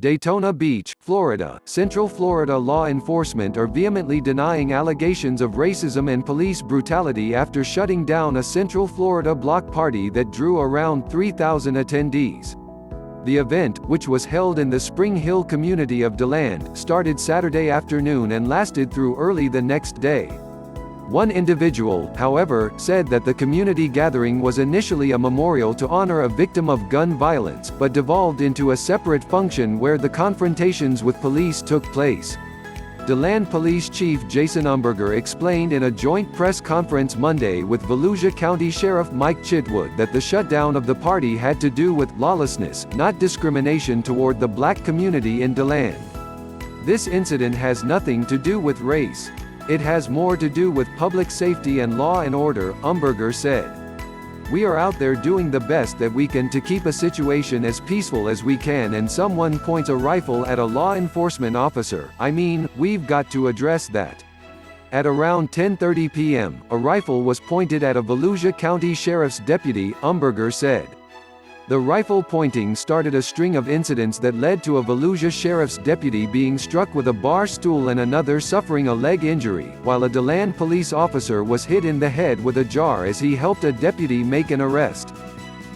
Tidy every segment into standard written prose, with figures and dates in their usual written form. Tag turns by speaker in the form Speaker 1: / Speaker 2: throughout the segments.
Speaker 1: Daytona Beach, Florida. Central Florida law enforcement are vehemently denying allegations of racism and police brutality after shutting down a Central Florida block party that drew around 3,000 attendees. The event, which was held in the Spring Hill community of DeLand, started Saturday afternoon and lasted through early the next day. One individual, however, said that the community gathering was initially a memorial to honor a victim of gun violence, but devolved into a separate function where the confrontations with police took place. DeLand Police Chief Jason Umberger explained in a joint press conference Monday with Volusia County Sheriff Mike Chitwood that the shutdown of the party had to do with lawlessness, not discrimination toward the black community in DeLand. "This incident has nothing to do with race. It has more to do with public safety and law and order," Umberger said. "We are out there doing the best that we can to keep a situation as peaceful as we can, and someone points a rifle at a law enforcement officer. I mean, we've got to address that." At around 10:30 p.m., a rifle was pointed at a Volusia County Sheriff's deputy, Umberger said. The rifle pointing started a string of incidents that led to a Volusia Sheriff's deputy being struck with a bar stool and another suffering a leg injury, while a DeLand police officer was hit in the head with a jar as he helped a deputy make an arrest.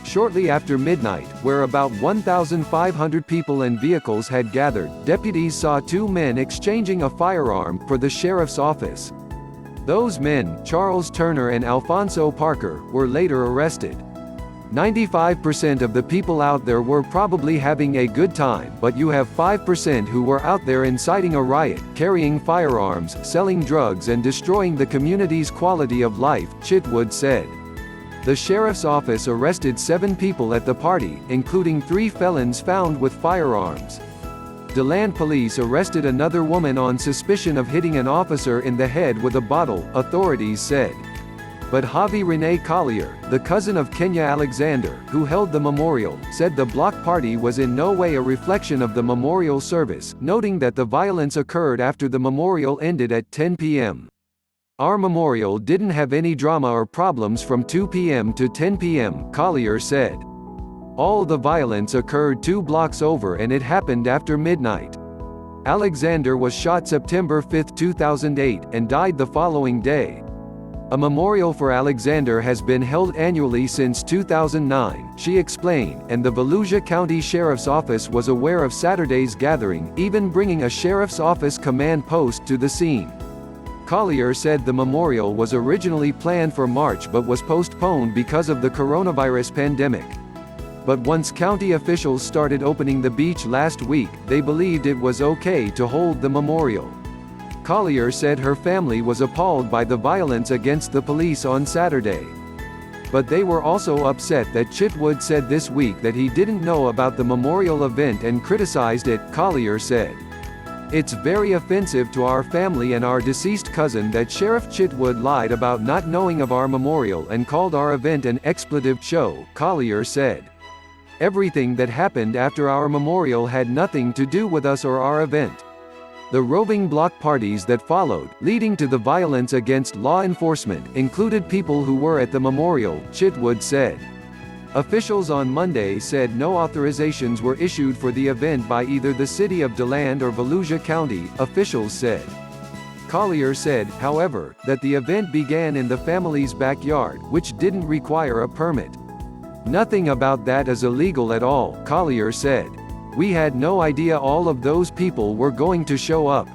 Speaker 1: Shortly after midnight, where about 1,500 people and vehicles had gathered, deputies saw two men exchanging a firearm for the sheriff's office. Those men, Charles Turner and Alfonso Parker, were later arrested. 95% of the people out there were probably having a good time, but you have 5% who were out there inciting a riot, carrying firearms, selling drugs and destroying the community's quality of life, Chitwood said. The sheriff's office arrested 7 people at the party, including 3 felons found with firearms. DeLand police arrested another woman on suspicion of hitting an officer in the head with a bottle, authorities said. But Javi Renee Collier, the cousin of Kenya Alexander, who held the memorial, said the block party was in no way a reflection of the memorial service, noting that the violence occurred after the memorial ended at 10 p.m. "Our memorial didn't have any drama or problems from 2 p.m. to 10 p.m., Collier said. "All the violence occurred 2 blocks over and it happened after midnight." Alexander was shot September 5, 2008, and died the following day. A memorial for Alexander has been held annually since 2009, she explained, and the Volusia County Sheriff's Office was aware of Saturday's gathering, even bringing a Sheriff's Office command post to the scene. Collier said the memorial was originally planned for March but was postponed because of the coronavirus pandemic. But once county officials started opening the beach last week, they believed it was okay to hold the memorial. Collier said her family was appalled by the violence against the police on Saturday. But they were also upset that Chitwood said this week that he didn't know about the memorial event and criticized it, Collier said. "It's very offensive to our family and our deceased cousin that Sheriff Chitwood lied about not knowing of our memorial and called our event an expletive show," Collier said. "Everything that happened after our memorial had nothing to do with us or our event. The roving block parties that followed, leading to the violence against law enforcement, included people who were at the memorial," Chitwood said. Officials on Monday said no authorizations were issued for the event by either the city of DeLand or Volusia County, officials said. Collier said, however, that the event began in the family's backyard, which didn't require a permit. "Nothing about that is illegal at all," Collier said. "We had no idea all of those people were going to show up.